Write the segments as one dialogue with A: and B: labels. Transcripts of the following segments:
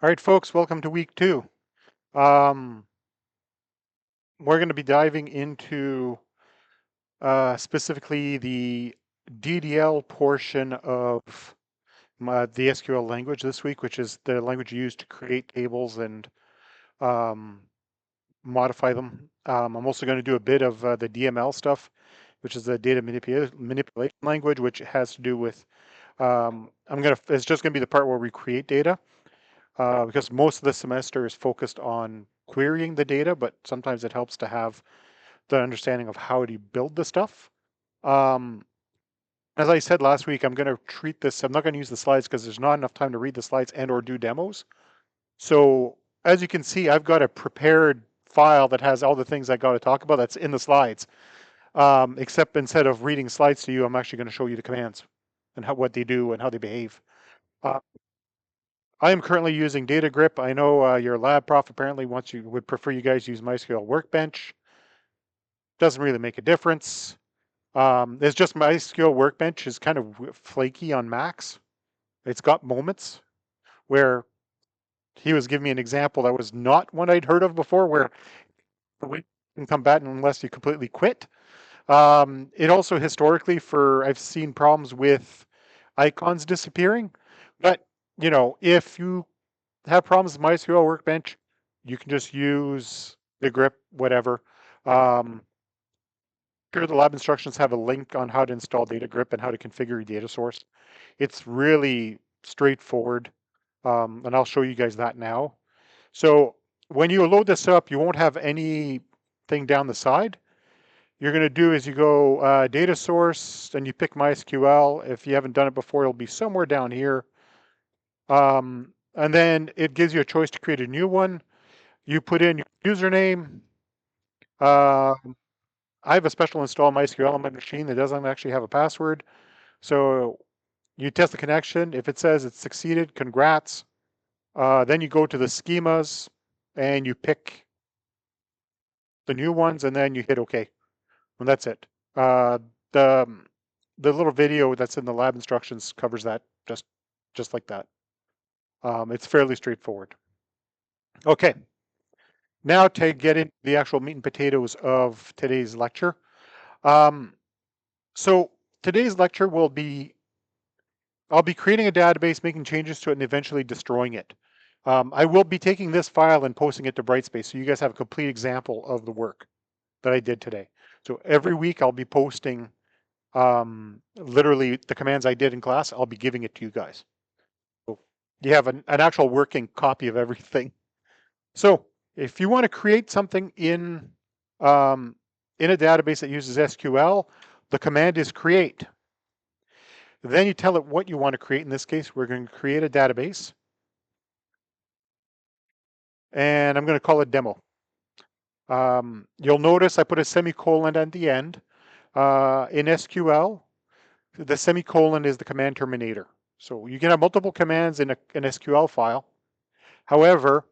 A: All right, folks, welcome to week 2. We're going to be diving into specifically the DDL portion of the SQL language this week, which is the language used to create tables and um, modify them. I'm also going to do a bit of the DML stuff, which is the data manipulation language, which has to do with, it's just going to be the part where we create data. Because most of the semester is focused on querying the data, but sometimes it helps to have the understanding of how to build the stuff. Um, as I said last week, I'm going to treat this, I'm not going to use the slides because there's not enough time to read the slides and or do demos. So as you can see, I've got a prepared file that has all the things I got to talk about that's in the slides. Except instead of reading slides to you, I'm actually going to show you the commands and what they do and how they behave. Uh, I am currently using Data Grip. I know your lab prof apparently would prefer you guys use MySQL Workbench. Doesn't really make a difference. It's just MySQL Workbench is kind of flaky on Macs. It's got moments where he was giving me an example that was not one I'd heard of before, where it can come back unless you completely quit. It also historically I've seen problems with icons disappearing, but if you have problems with MySQL Workbench, you can just use the grip, whatever. Here, the lab instructions have a link on how to install Data Grip and how to configure your data source. It's really straightforward, and I'll show you guys that now. So when you load this up, you won't have anything down the side. You're going to do is you go data source, and you pick MySQL. If you haven't done it before, it'll be somewhere down here. And then it gives you a choice to create a new one. You put in your username. I have a special install MySQL on my machine that doesn't actually have a password. So you test the connection. If it says it's succeeded, congrats. Then you go to the schemas and you pick the new ones, and then you hit OK. And that's it. Uh, the the little video that's in the lab instructions covers that just like that. It's fairly straightforward. Okay. Now to get into the actual meat and potatoes of today's lecture. So today's lecture I'll be creating a database, making changes to it, and eventually destroying it. I will be taking this file and posting it to Brightspace so you guys have a complete example of the work that I did today. So every week I'll be posting literally the commands I did in class. I'll be giving it to you guys. So you have an actual working copy of everything. So if you want to create something in a database that uses SQL, the command is create. Then you tell it what you want to create. In this case, we're going to create a database. And I'm going to call it demo. You'll notice I put a semicolon at the end. In SQL, the semicolon is the command terminator. So you can have multiple commands in an SQL file. However,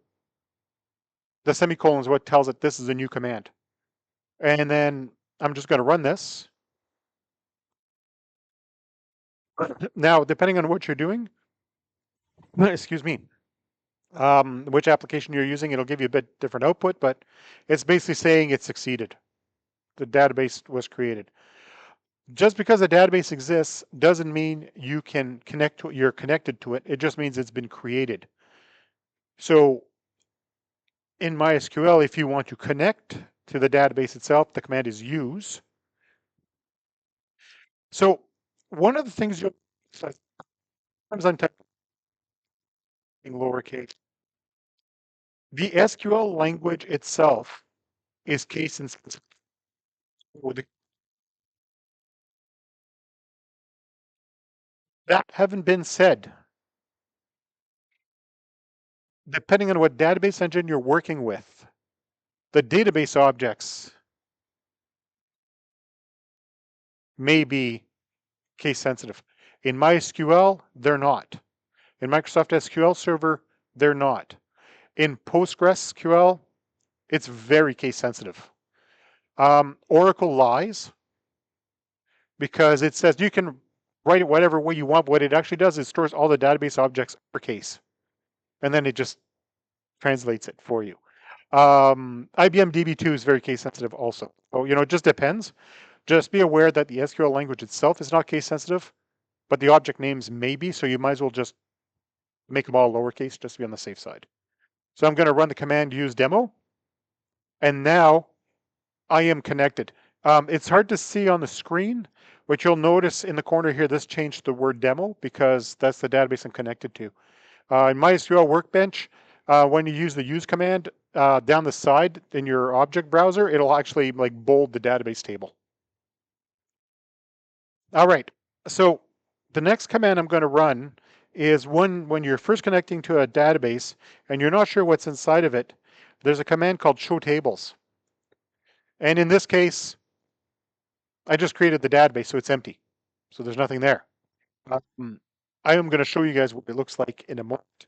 A: the semicolon is what tells it this is a new command. And then I'm just going to run this. Now, depending on what you're doing, excuse me, which application you're using, it'll give you a bit different output, but it's basically saying it succeeded. The database was created. Just because a database exists doesn't mean you can connect to it, you're connected to it. It just means it's been created. So in MySQL, if you want to connect to the database itself, the command is use. So one of the things sometimes I'm typing lowercase. The SQL language itself is case insensitive. That having been said, depending on what database engine you're working with, the database objects may be case sensitive. In MySQL, they're not. In Microsoft SQL Server, they're not. In PostgreSQL, it's very case sensitive. Oracle lies because it says you can write it whatever way you want. What it actually does is stores all the database objects uppercase. and then it just translates it for you. IBM DB2 is very case sensitive also. So, it just depends. Just be aware that the SQL language itself is not case sensitive, but the object names may be, so you might as well just make them all lowercase just to be on the safe side. So I'm going to run the command use demo, and now I am connected. It's hard to see on the screen, but you'll notice in the corner here, this changed the word demo because that's the database I'm connected to. In MySQL Workbench, when you use the use command down the side in your object browser, it'll actually like bold the database table. All right, so the next command I'm going to run is when you're first connecting to a database and you're not sure what's inside of it, there's a command called show tables. And in this case, I just created the database, so it's empty. So there's nothing there. I am going to show you guys what it looks like in a moment.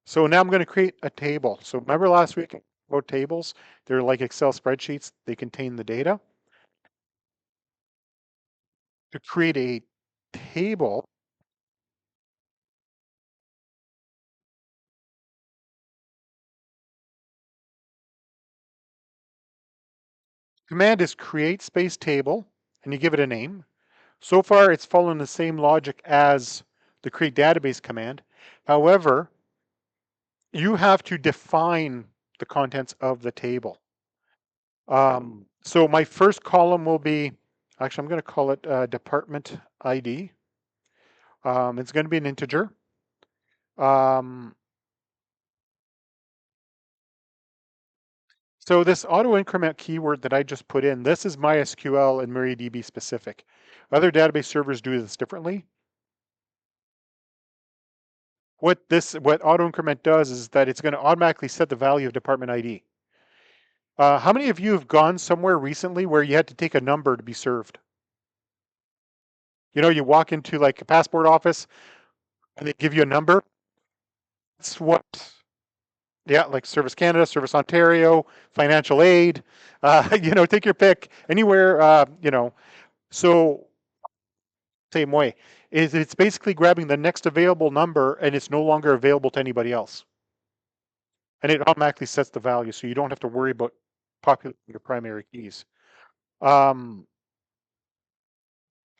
A: So now I'm going to create a table. So remember last week about tables? They're like Excel spreadsheets. They contain the data. To create a table, command is create space table, and you give it a name. So far, it's following the same logic as the create database command. However, you have to define the contents of the table. So my first column will be, actually, I'm going to call it department ID. It's going to be an integer. So this auto increment keyword that I just put in, this is MySQL and MariaDB specific. Other database servers do this differently. What auto increment does is that it's going to automatically set the value of department ID. How many of you have gone somewhere recently where you had to take a number to be served? You walk into like a passport office and they give you a number. That's what, yeah, like Service Canada, Service Ontario, financial aid, take your pick anywhere, so same way. It's basically grabbing the next available number and it's no longer available to anybody else. And it automatically sets the value so you don't have to worry about populating your primary keys. I'm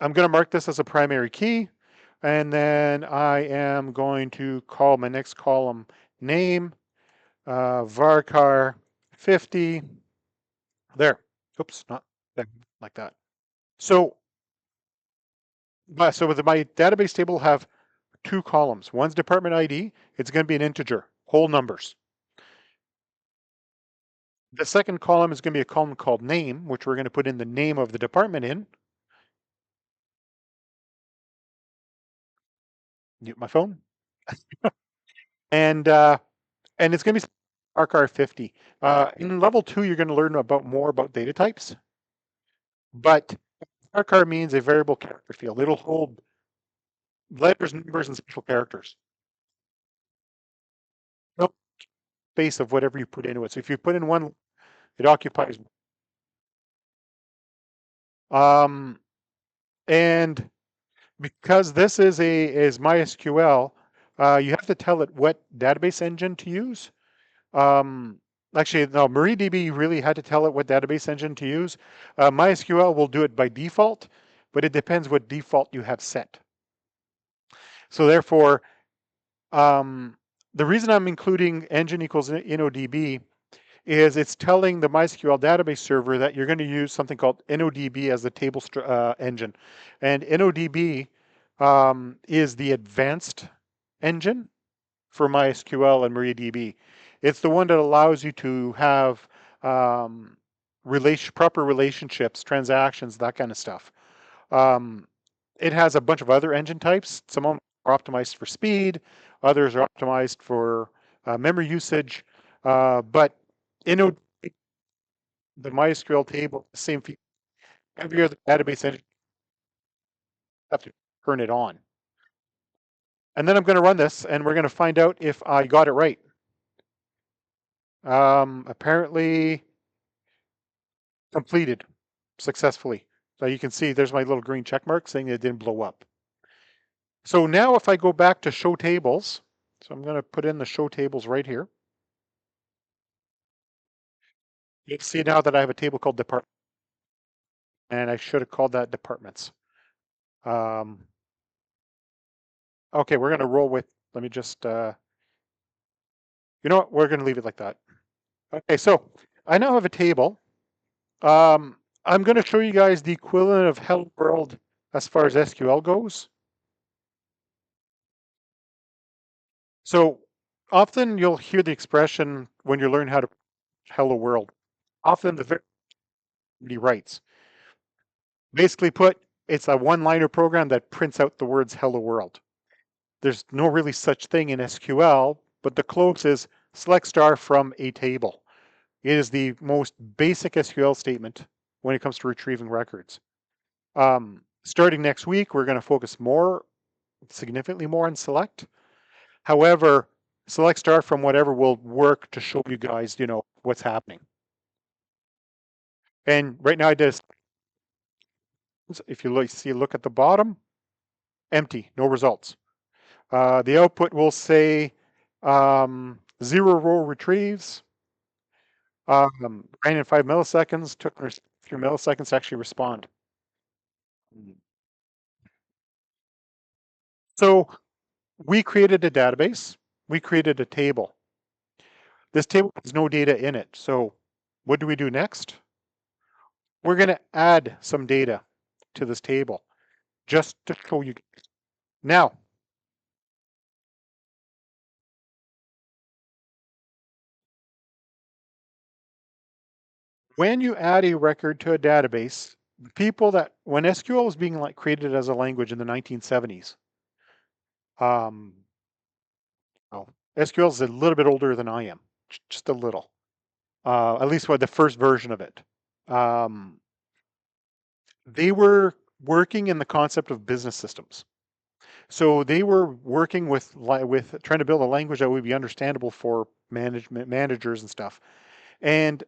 A: going to mark this as a primary key, and then I am going to call my next column name, varchar 50. There. Oops, not like that. So my database table will have two columns. One's department ID. It's going to be an integer, whole numbers. The second column is going to be a column called name, which we're going to put in the name of the department in. Mute my phone. and it's going to be varchar 50. In level 2, you're going to learn more about data types. But varchar means a variable character field. It'll hold letters, numbers, and special characters. No space of whatever you put into it. So if you put in one, it occupies. And because this is MySQL, you have to tell it what database engine to use. Actually, no, MariaDB really had to tell it what database engine to use. MySQL will do it by default, but it depends what default you have set. So therefore, the reason I'm including engine equals InnoDB is it's telling the MySQL database server that you're going to use something called InnoDB as the table engine. And InnoDB is the advanced engine for MySQL and MariaDB. It's the one that allows you to have proper relationships, transactions, that kind of stuff. It has a bunch of other engine types. Some of them are optimized for speed, others are optimized for memory usage, but the MySQL table, the same feature. Every other database engine have to turn it on. And then I'm going to run this, and we're going to find out if I got it right. Apparently completed successfully. So you can see there's my little green check mark saying it didn't blow up. So now if I go back to show tables, So I'm going to put in the show tables right here. You'll see now that I have a table called department, and I should have called that departments. Um, okay, we're going to roll with, let me just, you know what, we're going to leave it like that. Okay, so I now have a table. I'm going to show you guys the equivalent of Hello World as far as SQL goes. So often you'll hear the expression when you learn how to Hello World. Often the very writes. Basically put, it's a one-liner program that prints out the words Hello World. There's no really such thing in SQL, but the close is select star from a table. It is the most basic SQL statement when it comes to retrieving records. Starting next week, we're going to focus significantly more on select. However, select star from whatever will work to show you guys, what's happening. And right now I did, if you look at the bottom, empty, no results. The output will say 0 row retrieves, ran in 5 milliseconds, took a few milliseconds to actually respond. So we created a database, we created a table. This table has no data in it. So what do we do next? We're going to add some data to this table just to show you. Now, when you add a record to a database, when SQL was being created as a language in the 1970s, um, oh, SQL is a little bit older than I am, just a little, at least with the first version of it. They were working in the concept of business systems. So they were working with trying to build a language that would be understandable for managers and stuff. And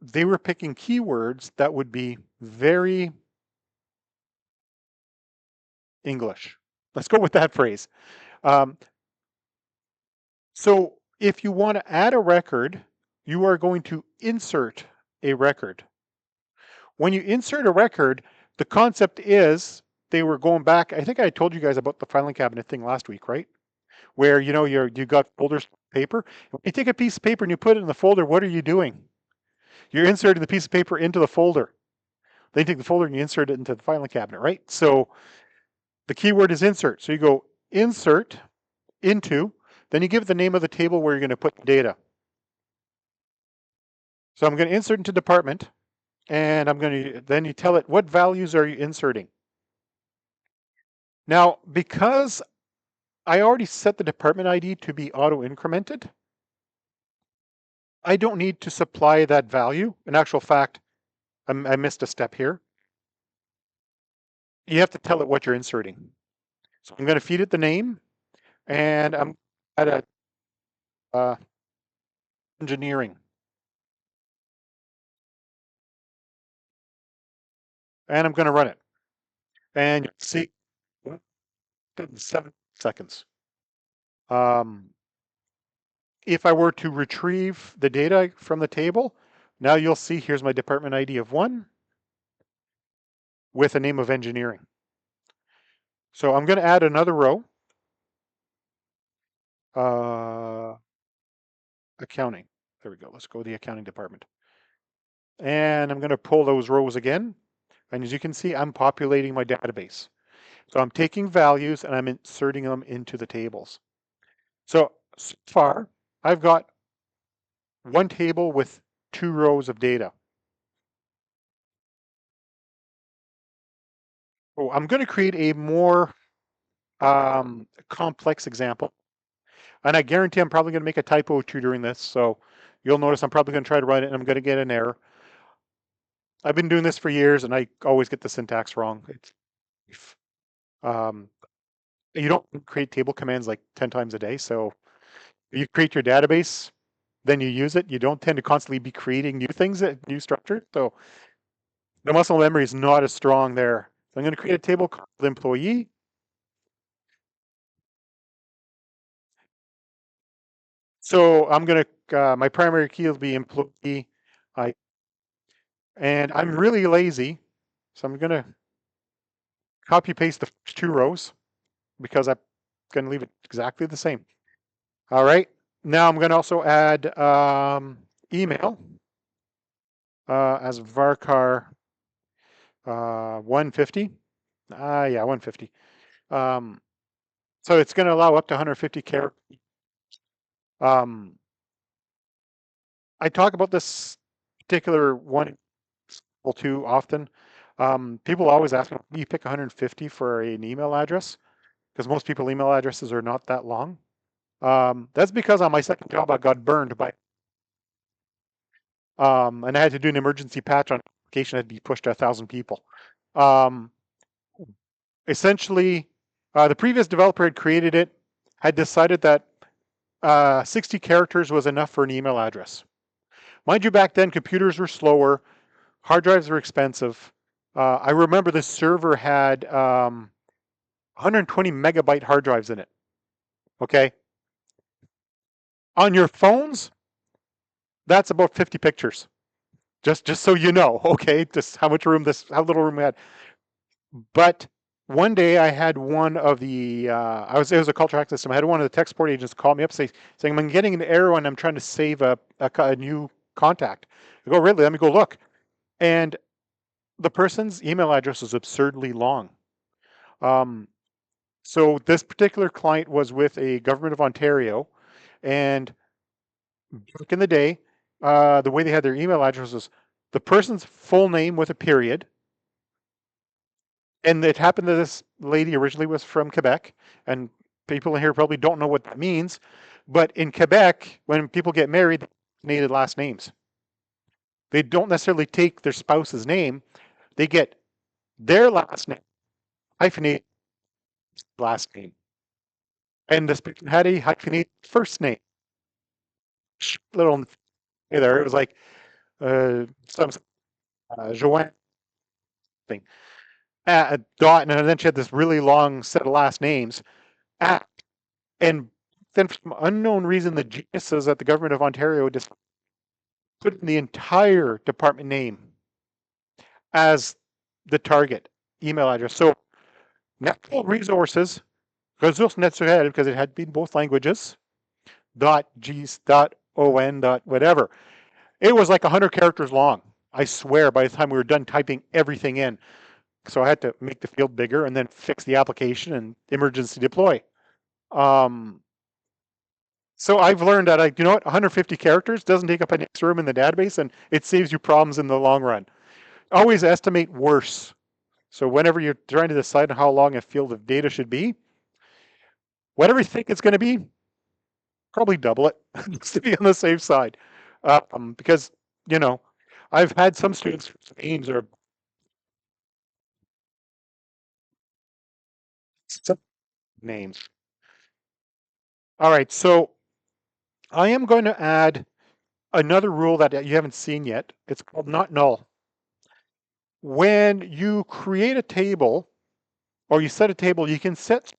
A: they were picking keywords that would be very English. Let's go with that phrase. Um, so if you want to add a record, you are going to insert a record. When you insert a record, the concept is they were going back. I think I told you guys about the filing cabinet thing last week, right? Where you got folders of paper. You take a piece of paper and you put it in the folder. What are you doing? You're inserting the piece of paper into the folder. Then you take the folder and you insert it into the filing cabinet, right? So the keyword is insert. So you go insert into, then you give the name of the table where you're going to put the data. So I'm going to insert into department, and then you tell it what values are you inserting. Now, because I already set the department ID to be auto incremented, I don't need to supply that value. In actual fact, I missed a step here. You have to tell it what you're inserting. So I'm going to feed it the name, and I'm at engineering, and I'm going to run it. And you'll see 7 seconds. If I were to retrieve the data from the table, now you'll see here's my department ID of 1 with a name of engineering. So I'm going to add another row, accounting. There we go. Let's go to the accounting department. And I'm going to pull those rows again. And as you can see, I'm populating my database. So I'm taking values and I'm inserting them into the tables. So far, I've got one table with 2 rows of data. Oh, I'm going to create a more complex example. And I guarantee I'm probably going to make a typo or two during this. So you'll notice I'm probably going to try to write it and I'm going to get an error. I've been doing this for years and I always get the syntax wrong. Um, you don't create table commands like 10 times a day. So you create your database, then you use it. You don't tend to constantly be creating new things, new structures. So the muscle memory is not as strong there. So I'm going to create a table called employee. So I'm gonna my primary key will be employee. I and I'm really lazy, so I'm gonna copy paste the first two rows because I'm gonna leave it exactly the same. All right. Now I'm gonna also add email as varchar 150. Yeah, 150. Um, so it's going to allow up to 150 characters. Um, I talk about this particular one too often. People always ask me, "Do you pick 150 for an email address?" Because most people email addresses are not that long. That's because on my second job I got burned by, and I had to do an emergency patch on an application that had to be pushed to 1,000 people. Um, Essentially, the previous developer had created it, had decided that 60 characters was enough for an email address. Mind you, back then computers were slower, hard drives were expensive. I remember the server had 120 megabyte hard drives in it. Okay, on your phones, that's about 50 pictures. Just so you know, okay, just how much room how little room we had. But one day I had one of the it was a call track system. I had one of the tech support agents call me up saying I'm getting an error and I'm trying to save a new contact. I go, really? Let me go look. And the person's email address was absurdly long. Um, so this particular client was with a government of Ontario, and back in the day, the way they had their email address was the person's full name with a period. And it happened that this lady originally was from Quebec, and people in here probably don't know what that means. But in Quebec, when people get married, they needed last names. They don't necessarily take their spouse's name; they get their last name hyphenated last name, and this person had a hyphenated first name. Little there, it was like some Joanne thing, a dot, and then she had this really long set of last names. Ah, and then for some unknown reason, the geniuses at the government of Ontario just put in the entire department name as the target email address. So natural resources, ressources naturelles, because it had been both languages, .gs, .on, whatever. It was like 100 characters long. I swear by the time we were done typing everything in. So I had to make the field bigger and then fix the application and emergency deploy. Um, so I've learned that you know what, 150 characters doesn't take up an extra room in the database, and it saves you problems in the long run. Always estimate worse. So whenever you're trying to decide how long a field of data should be, whatever you think it's going to be, probably double it just to be on the safe side. Because you know, I've had some students names or some names. All right, so I am going to add another rule that you haven't seen yet. It's called not null. When you create a table or you set a table, you can set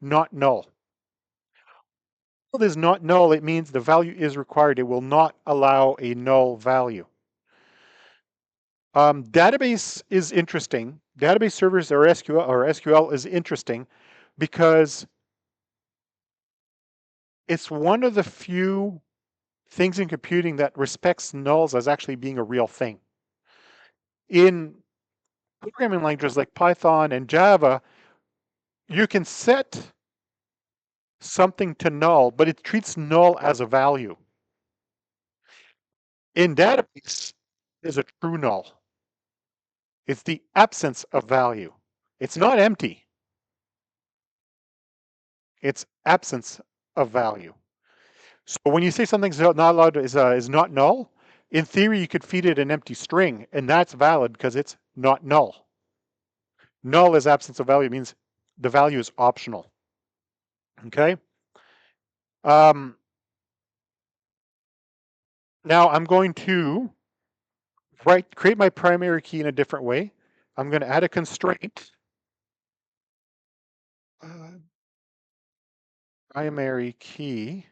A: not null. If it is not null, it means the value is required. It will not allow a null value. Database is interesting. Database servers or SQL is interesting because it's one of the few things in computing that respects nulls as actually being a real thing. In programming languages like Python and Java, you can set something to null, but it treats null as a value. In database, is a true null. It's the absence of value. It's not empty. It's absence of value. So when you say something's not allowed to, is not null, in theory you could feed it an empty string, and that's valid because it's not null. Null is absence of value. It means the value is optional. Okay. Um, Now I'm going to create my primary key in a different way. I'm going to add a constraint. Uh, Primary key.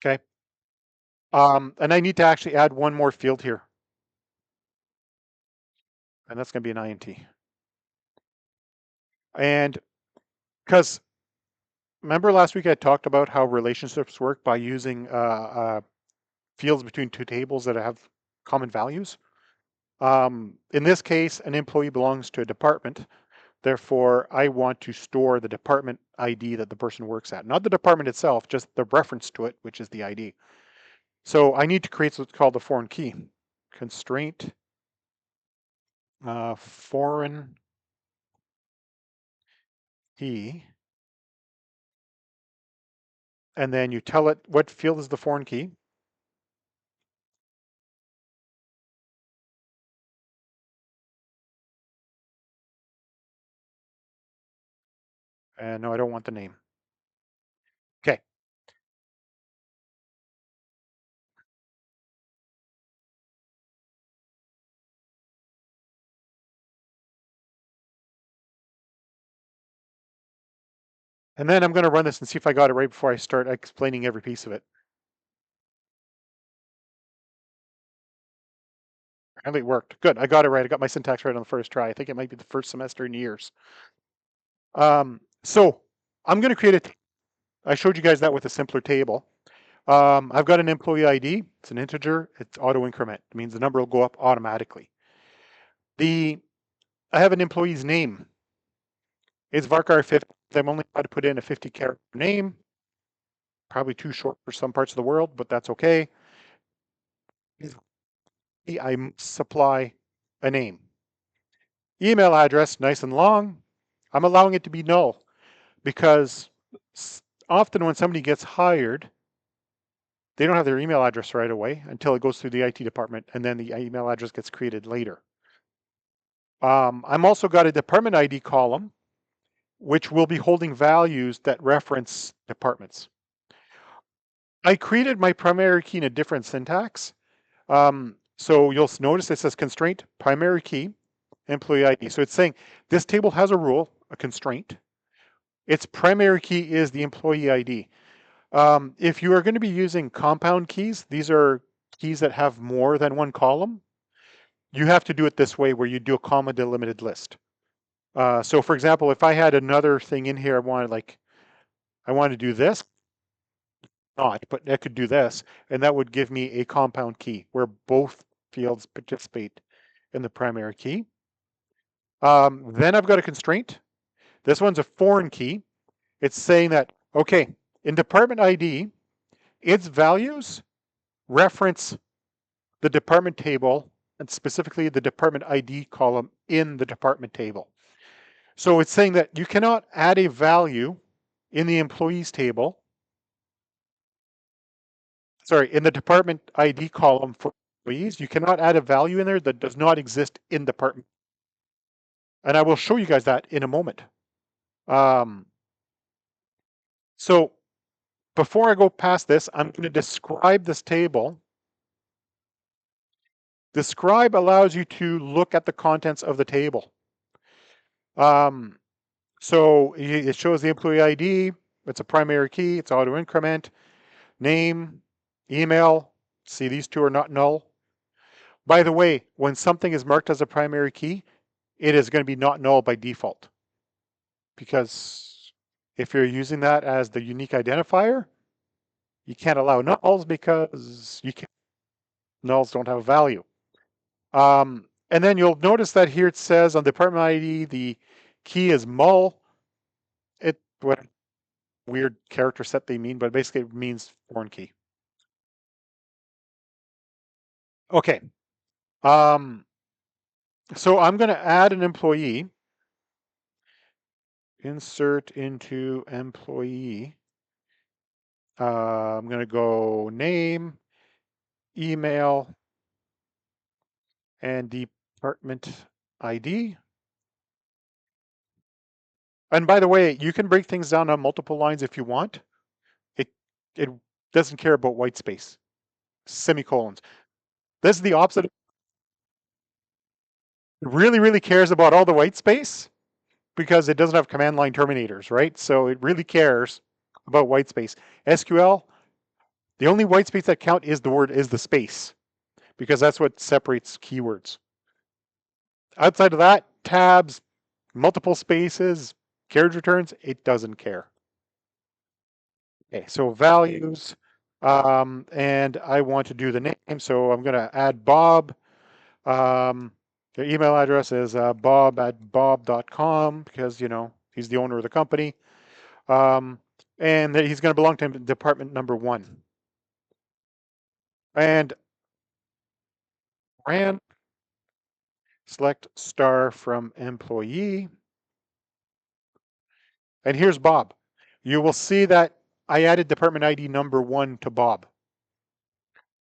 A: Okay. And I need to actually add one more field here, and that's going to be an INT. And because remember last week I talked about how relationships work by using fields between two tables that have common values. In this case, an employee belongs to a department. Therefore, I want to store the department ID that the person works at. Not the department itself, just the reference to it, which is the ID. So I need to create what's called a foreign key. Constraint foreign key. And then you tell it what field is the foreign key. And no, I don't want the name. Okay. And then I'm going to run this and see if I got it right before I start explaining every piece of it. Apparently it worked. Good. I got it right. I got my syntax right on the first try. I think it might be the first semester in years. So I'm going to create a. I showed you guys that with a simpler table. I've got an employee ID. It's an integer. It's auto increment. It means the number will go up automatically. I have an employee's name. It's varchar 50. I'm only allowed to put in a 50 character name. Probably too short for some parts of the world, but that's okay. I supply a name. Email address, nice and long. I'm allowing it to be null because often when somebody gets hired, they don't have their email address right away until it goes through the IT department, and then the email address gets created later. I'm also got a department ID column, which will be holding values that reference departments. I created my primary key in a different syntax. So you'll notice it says constraint primary key employee ID. So it's saying this table has a rule, a constraint. Its primary key is the employee ID. If you are going to be using compound keys, these are keys that have more than one column. You have to do it this way where you do a comma delimited list. So for example, if I had another thing in here, I want to do this, but I could do this, and that would give me a compound key where both fields participate in the primary key. Then I've got a constraint. This one's a foreign key. It's saying that, okay, in department ID, its values reference the department table and specifically the department ID column in the department table. So it's saying that you cannot add a value in the employees table, in the department ID column for employees, you cannot add a value in there that does not exist in department. And I will show you guys that in a moment. So before I go past this, I'm going to describe this table. Describe allows you to look at the contents of the table. So it shows the employee ID. It's a primary key. It's auto increment, name, email. See, these two are not null. By the way, when something is marked as a primary key, it is going to be not null by default. Because if you're using that as the unique identifier, you can't allow nulls because nulls don't have a value. And then you'll notice that here it says on department ID, the key is mul. What weird character set they mean, but basically it means foreign key. Okay. So I'm going to add an employee. Insert into employee. I'm going to go name, email, and department ID. And by the way, you can break things down on multiple lines if you want. It doesn't care about white space, semicolons. This is the opposite. It really, really cares about all the white space because it doesn't have command line terminators, right? So it really cares about white space. SQL, The only white space that count is the space, because that's what separates keywords. Outside of that, tabs, multiple spaces, carriage returns, it doesn't care. Okay, so values, and I want to do the name, so I'm going to add Bob. Their email address is bob@bob.com because, he's the owner of the company. And that he's going to belong to department number 1. And ran select star from employee. And here's Bob. You will see that I added department ID number 1 to Bob.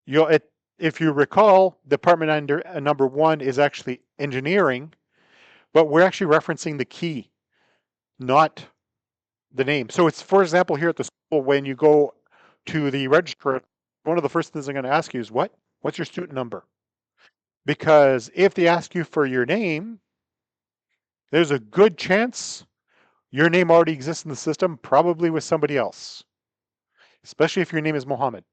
A: If you recall, department number 1 is actually engineering, but we're actually referencing the key, not the name. So it's, for example, here at the school, when you go to the registrar, one of the first things I'm going to ask you is what's your student number? Because if they ask you for your name, there's a good chance your name already exists in the system, probably with somebody else, especially if your name is Mohammed.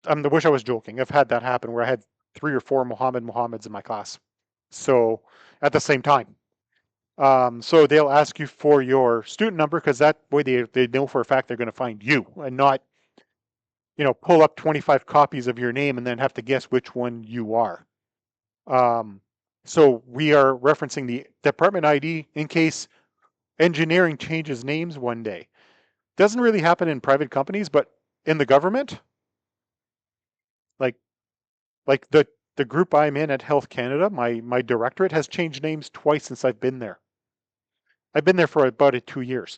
A: I wish I was joking. I've had that happen where I had 3 or 4 Mohammeds in my class. So at the same time. So they'll ask you for your student number because that way they know for a fact they're going to find you and not, pull up 25 copies of your name and then have to guess which one you are. So we are referencing the department ID in case engineering changes names one day. Doesn't really happen in private companies, but in the government, like the group I'm in at Health Canada, my directorate has changed names twice since I've been there. I've been there for about 2 years.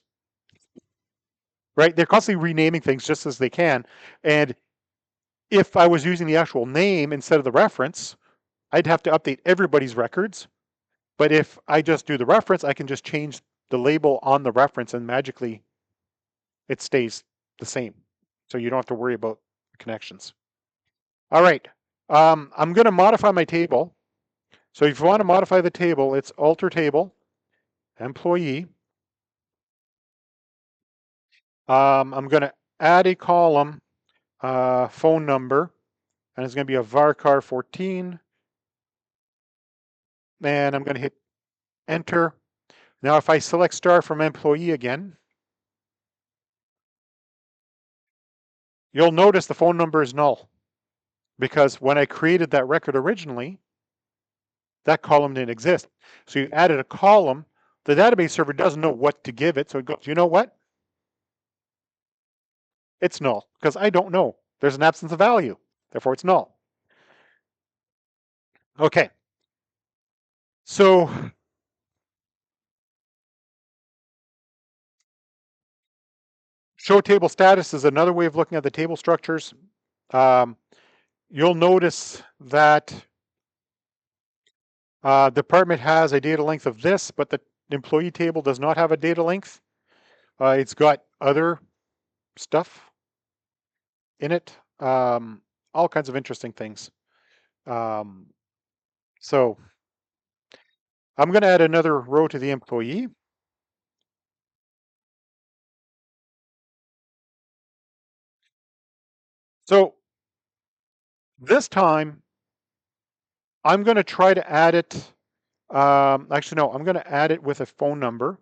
A: Right? They're constantly renaming things just as they can. And if I was using the actual name instead of the reference, I'd have to update everybody's records. But if I just do the reference, I can just change the label on the reference and magically it stays the same. So you don't have to worry about connections. All right. I'm going to modify my table. So if you want to modify the table, it's alter table, employee. I'm going to add a column, phone number, and it's going to be a varchar 14. And I'm going to hit enter. Now, if I select star from employee again, you'll notice the phone number is null because when I created that record originally, that column didn't exist. So you added a column. The database server doesn't know what to give it. So it goes, you know what? It's null because I don't know. There's an absence of value. Therefore, it's null. Okay. So show table status is another way of looking at the table structures. You'll notice that department has a data length of this, but the employee table does not have a data length. It's got other stuff in it, all kinds of interesting things. So I'm going to add another row to the employee. So this time I'm going to try to add it. Actually, no, I'm going to add it with a phone number.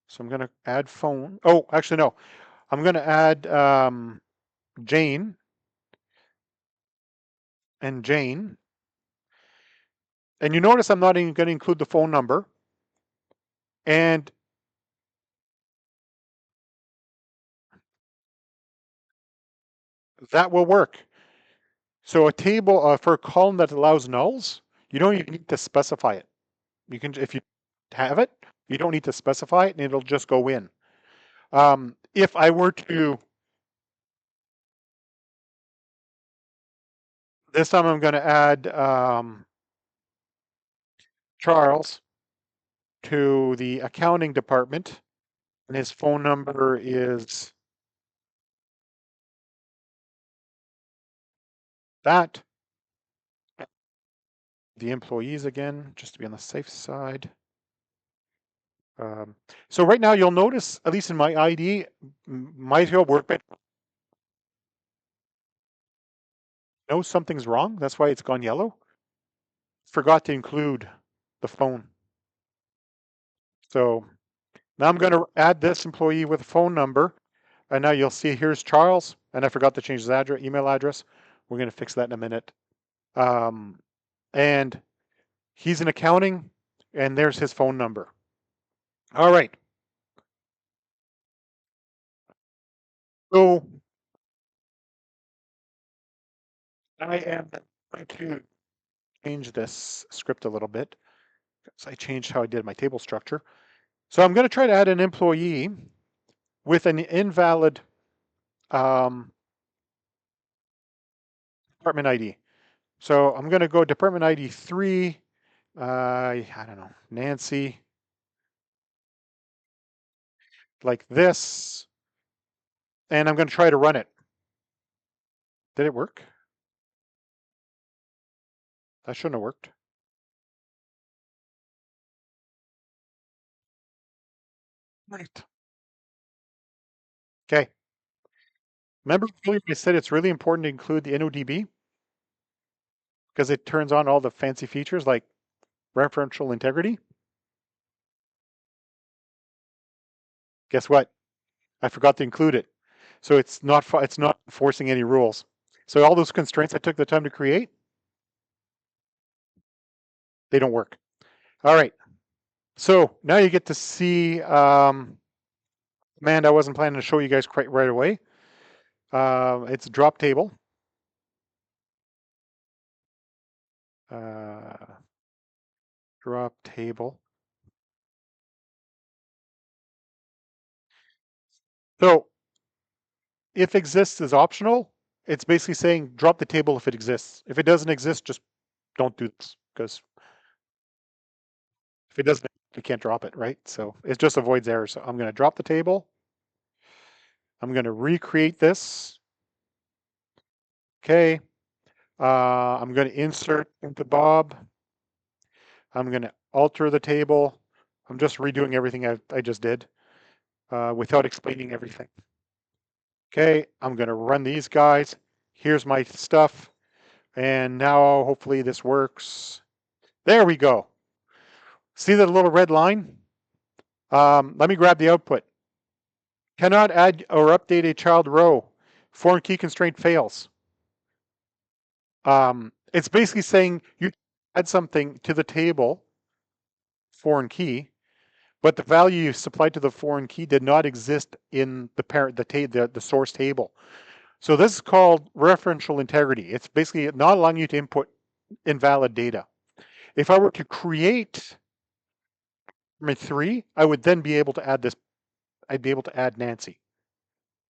A: So I'm going to add phone. Oh, actually, no. I'm going to add Jane and Jane. And you notice I'm not even going to include the phone number. And that will work. So a table for a column that allows nulls, you don't even need to specify it. You can, if you have it, you don't need to specify it and it'll just go in. If I were to, this time I'm going to add Charles to the accounting department and his phone number is that. The employees again, just to be on the safe side. So right now you'll notice, at least in my ID, MySQL Workbench knows something's wrong. That's why it's gone yellow. Forgot to include the phone. So now I'm going to add this employee with a phone number. And now you'll see here's Charles. And I forgot to change his address, email address. We're going to fix that in a minute. And he's in accounting, and there's his phone number. All right. So I am going to change this script a little bit because I changed how I did my table structure. So I'm going to try to add an employee with an invalid department ID. So I'm going to go department ID 3. I don't know, Nancy, like this. And I'm going to try to run it. Did it work? That shouldn't have worked. Right. Okay. Remember earlier I said it's really important to include the NODB because it turns on all the fancy features like referential integrity? Guess what? I forgot to include it. So it's not enforcing any rules. So all those constraints I took the time to create, they don't work. All right. So now you get to see command I wasn't planning to show you guys quite right away. It's a drop table. Drop table. So if exists is optional, it's basically saying drop the table if it exists. If it doesn't exist, just don't do this because if it doesn't, you can't drop it, right? So it just avoids errors. So I'm going to drop the table. I'm going to recreate this. Okay. I'm going to insert into Bob. I'm going to alter the table. I'm just redoing everything I just did without explaining everything. Okay, I'm going to run these guys. Here's my stuff. And now hopefully this works. There we go. See that little red line? Let me grab the output. Cannot add or update a child row. Foreign key constraint fails. It's basically saying you add something to the table, foreign key, but the value you supplied to the foreign key did not exist in the parent, the source table. So this is called referential integrity. It's basically not allowing you to input invalid data. If I were to create my 3, I would then be able to add this. I'd be able to add Nancy.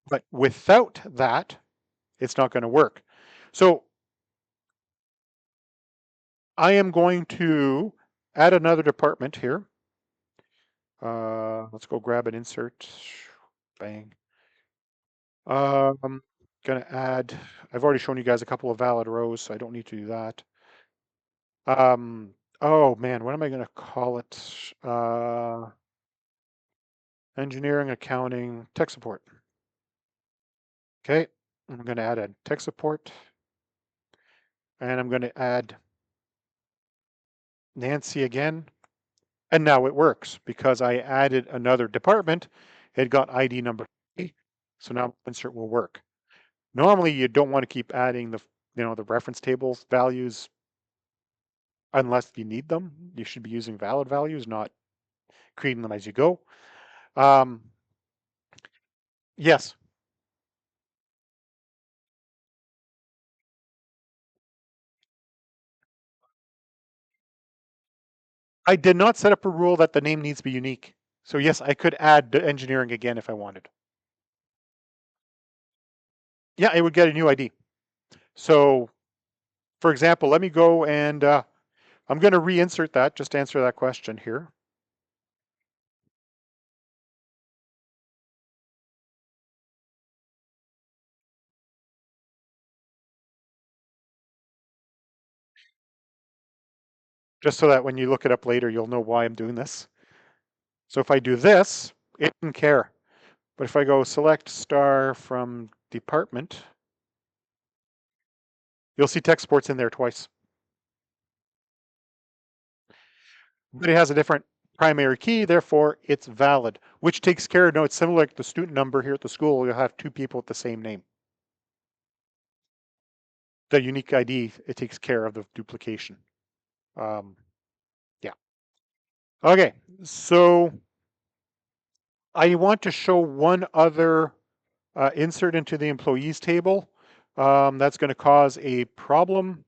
A: But without that, it's not going to work. So I am going to add another department here. Let's go grab an insert. Bang. I'm gonna add, I've already shown you guys a couple of valid rows, so I don't need to do that. Oh man, what am I gonna call it? Engineering, accounting, tech support. Okay, I'm gonna add a tech support, and I'm gonna add Nancy again. And now it works because I added another department. It got ID number 3, so now insert will work. Normally, you don't want to keep adding the reference tables values unless you need them. You should be using valid values, not creating them as you go. Yes, I did not set up a rule that the name needs to be unique. So yes, I could add the engineering again if I wanted. Yeah, it would get a new ID. So for example, let me go and I'm going to reinsert that, just to answer that question here. Just so that when you look it up later, you'll know why I'm doing this. So if I do this, it doesn't care. But if I go select star from department, You'll see tech support's in there twice. But it has a different primary key, therefore it's valid, which takes care of, no, it's similar like the student number here at the school, you'll have two people with the same name. The unique ID, it takes care of the duplication. Yeah. Okay, so I want to show one other insert into the employees table. That's going to cause a problem.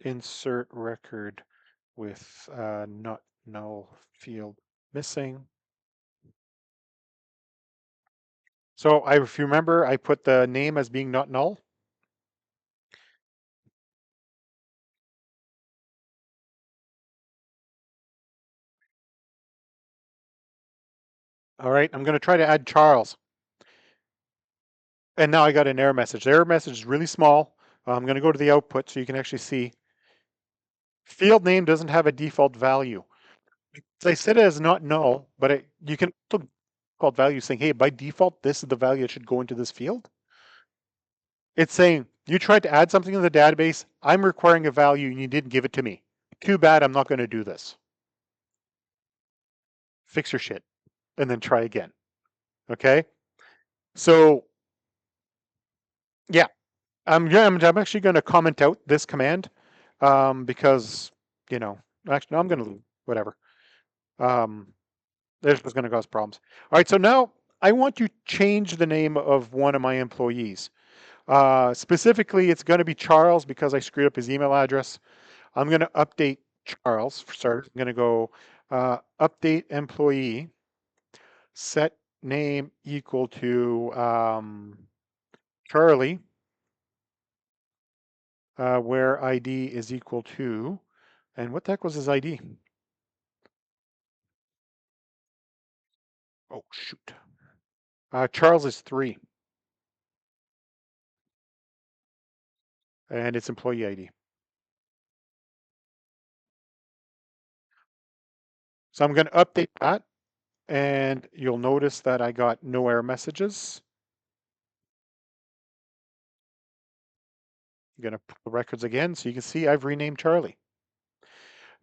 A: Insert record with not null field missing. So if you remember, I put the name as being not null. All right, I'm going to try to add Charles. And now I got an error message. The error message is really small. I'm going to go to the output so you can actually see. Field name doesn't have a default value. So I set it as not null, but you can also default value saying, hey, by default, this is the value that should go into this field. It's saying, you tried to add something in the database. I'm requiring a value and you didn't give it to me. Too bad, I'm not going to do this. Fix your shit and then try again. Okay? So, yeah, I'm actually going to comment out this command because, actually, no, I'm going to, whatever. This was going to cause problems. All right, so now I want to change the name of one of my employees. Specifically, it's going to be Charles because I screwed up his email address. I'm going to update Charles. For starters, I'm going to go update employee, set name equal to Charlie, where ID is equal to, and what the heck was his ID? Oh, shoot. Charles is 3, and it's employee ID. So I'm going to update that, and you'll notice that I got no error messages. I'm going to pull the records again so you can see I've renamed Charlie.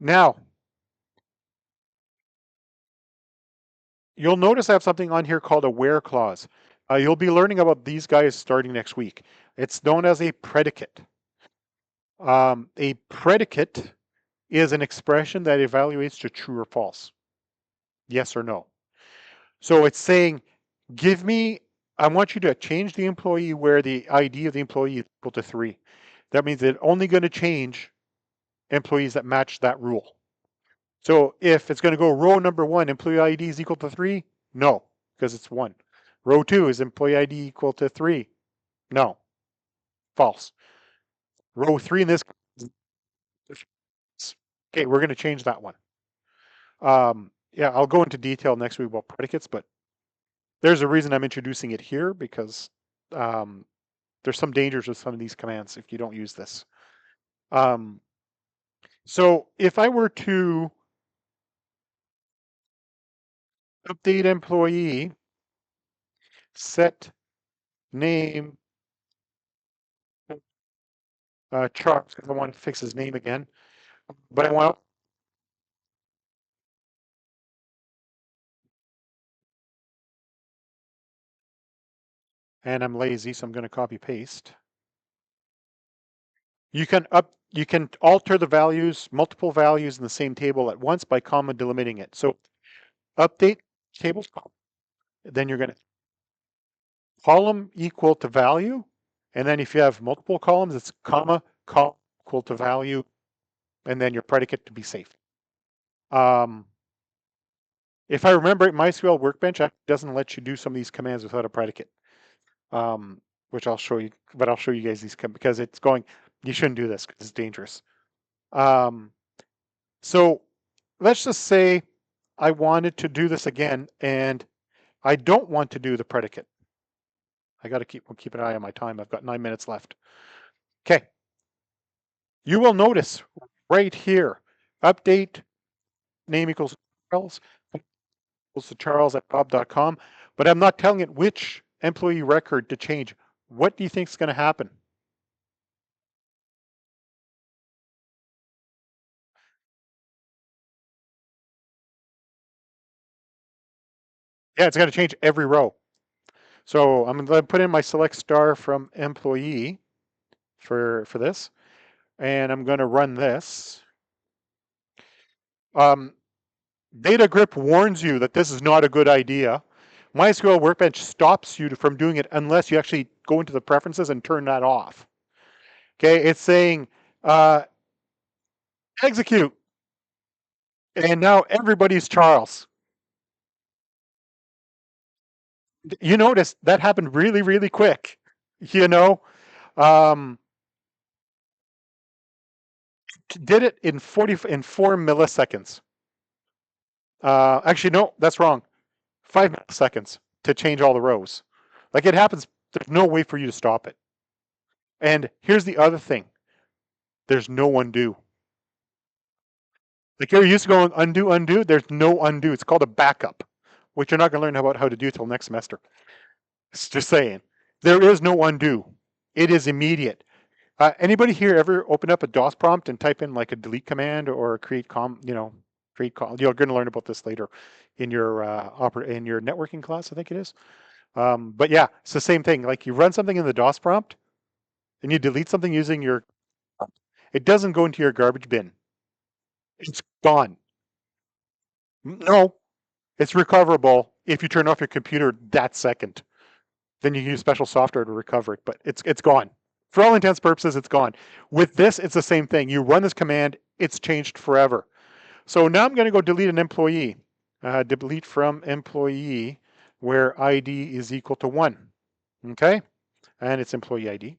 A: Now, you'll notice I have something on here called a where clause. You'll be learning about these guys starting next week. It's known as a predicate. A predicate is an expression that evaluates to true or false, yes or no. So it's saying, I want you to change the employee where the ID of the employee is equal to 3. That means it's only going to change employees that match that rule. So if it's going to go row number 1, employee ID is equal to 3, no, because it's 1. Row 2 is employee ID equal to 3, no, false. Row 3 in this, okay, we're going to change that one. Yeah, I'll go into detail next week about predicates, but there's a reason I'm introducing it here because there's some dangers with some of these commands if you don't use this. So if I were to update employee, set name Charles, because I want to fix his name again, but I want, and I'm lazy, so I'm going to copy paste. You can alter the values, multiple values in the same table at once by comma delimiting it. So update tables, then you're going to column equal to value, and then if you have multiple columns, it's comma column equal to value, and then your predicate to be safe. If I remember, MySQL Workbench doesn't let you do some of these commands without a predicate, which I'll show you. But I'll show you guys these because it's going. You shouldn't do this because it's dangerous. So let's just say I wanted to do this again, and I don't want to do the predicate. I got to keep an eye on my time. I've got 9 minutes left. Okay. You will notice right here, update name equals Charles. to charles@bob.com, but I'm not telling it which employee record to change. What do you think is going to happen? Yeah, it's going to change every row. So I'm going to put in my select star from employee for this, and I'm going to run this. Um, Data Grip warns you that this is not a good idea. MySQL Workbench stops you from doing it unless you actually go into the preferences and turn that off. Okay, it's saying execute, and now everybody's Charles. You notice that happened really, really quick. You know, um, did it in 4 milliseconds. Actually, no, that's wrong. 5 milliseconds to change all the rows. Like it happens. There's no way for you to stop it. And here's the other thing: there's no undo. Like you're used to going undo, undo. There's no undo. It's called a backup, which you're not going to learn about how to do till next semester. It's just saying. There is no undo. It is immediate. Anybody here ever open up a DOS prompt and type in like a delete command or create create call? You're going to learn about this later in your in your networking class, I think it is. But yeah, it's the same thing. Like you run something in the DOS prompt and you delete something using your, it doesn't go into your garbage bin. It's gone. No, it's recoverable if you turn off your computer that second. Then you use special software to recover it, but it's gone. For all intents and purposes, it's gone. With this, it's the same thing. You run this command, it's changed forever. So now I'm going to go delete an employee. Delete from employee where ID is equal to 1. Okay? And it's employee ID.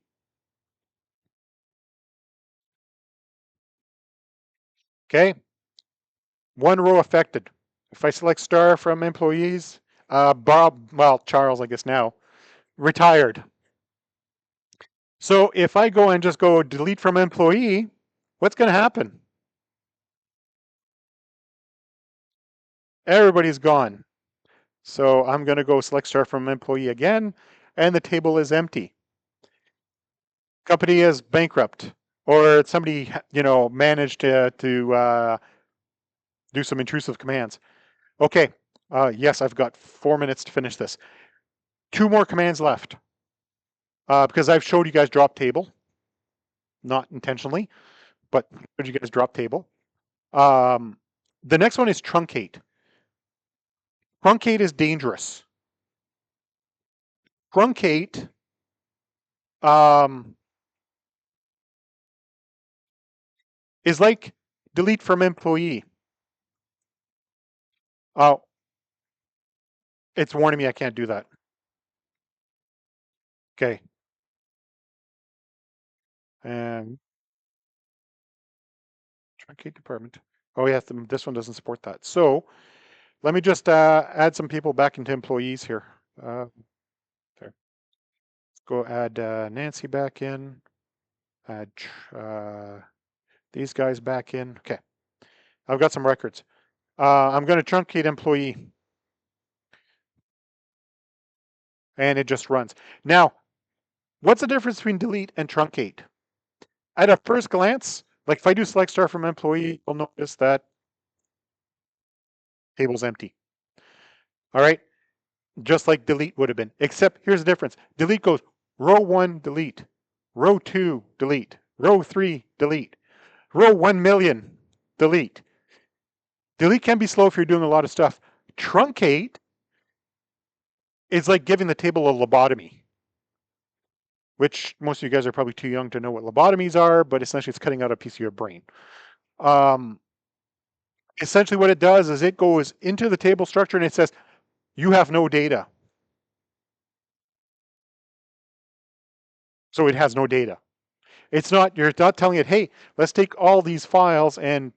A: Okay? One row affected. If I select star from employees, Bob, well, Charles, I guess now, retired. So if I go and just go delete from employee, what's going to happen? Everybody's gone. So I'm going to go select star from employee again, and the table is empty. Company is bankrupt, or somebody managed to do some intrusive commands. Okay, yes, I've got 4 minutes to finish this. 2 more commands left because I've showed you guys drop table, not intentionally, but showed you guys drop table. The next one is truncate. Truncate is dangerous. Truncate is like delete from employee. Oh, it's warning me I can't do that. Okay. And truncate department. Oh, yes, this one doesn't support that. So let me just add some people back into employees here. There. Let's go add Nancy back in. Add these guys back in. Okay. I've got some records. I'm going to truncate employee. And it just runs. Now, what's the difference between delete and truncate? At a first glance, like if I do select star from employee, you'll notice that table's empty. All right, just like delete would have been, except here's the difference. Delete goes row 1, delete, row 2, delete, row 3, delete, row 1 million, delete. Delete can be slow if you're doing a lot of stuff. Truncate is like giving the table a lobotomy, which most of you guys are probably too young to know what lobotomies are, but essentially it's cutting out a piece of your brain. Essentially what it does is it goes into the table structure and it says, you have no data. So it has no data. You're not telling it, hey, let's take all these files and,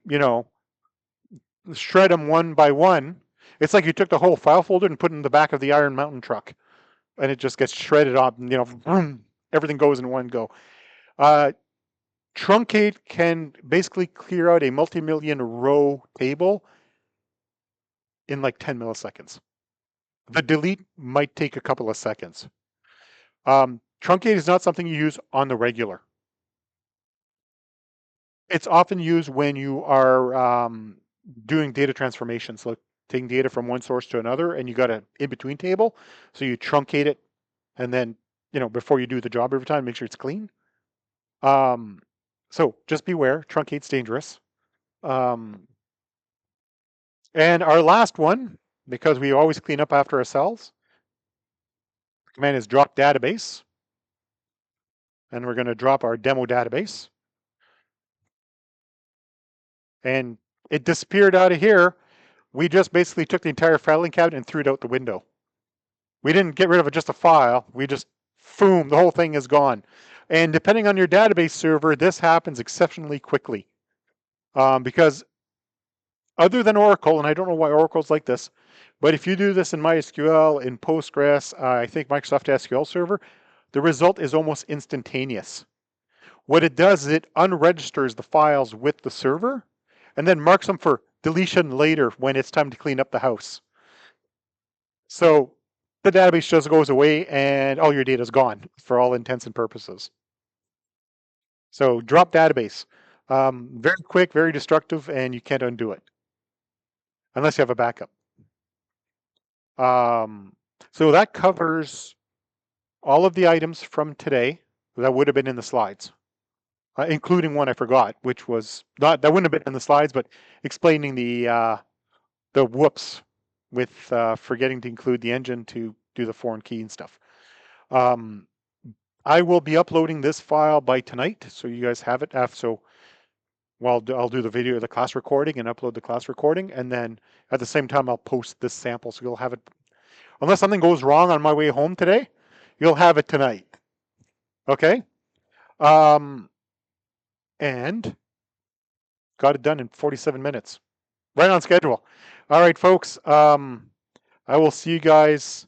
A: shred them one by one. It's like you took the whole file folder and put it in the back of the Iron Mountain truck and it just gets shredded up, vroom, everything goes in one go. Truncate can basically clear out a multi-million row table in like 10 milliseconds. The delete might take a couple of seconds. Truncate is not something you use on the regular. It's often used when you are doing data transformations, like taking data from one source to another, and you got an in-between table. So you truncate it, and then before you do the job every time, make sure it's clean. So just beware, truncate's dangerous. And our last one, because we always clean up after ourselves, the command is drop database. And we're going to drop our demo database. And it disappeared out of here. We just basically took the entire filing cabinet and threw it out the window. We didn't get rid of just a file. We just, boom, the whole thing is gone. And depending on your database server, this happens exceptionally quickly. Because other than Oracle, and I don't know why Oracle's like this, but if you do this in MySQL, in Postgres, I think Microsoft SQL Server, the result is almost instantaneous. What it does is it unregisters the files with the server and then marks them for deletion later when it's time to clean up the house. So the database just goes away and all your data is gone for all intents and purposes. So drop database. Very quick, very destructive, and you can't undo it unless you have a backup. So that covers all of the items from today that would have been in the slides, including one I forgot, which was not, that wouldn't have been in the slides, but explaining the whoops with forgetting to include the engine to do the foreign key and stuff. I will be uploading this file by tonight, so you guys have it. Well, I'll do the video, the class recording, and upload the class recording, and then at the same time I'll post this sample, so you'll have it. Unless something goes wrong on my way home today, you'll have it tonight. Okay? And got it done in 47 minutes. Right on schedule. All right, folks. I will see you guys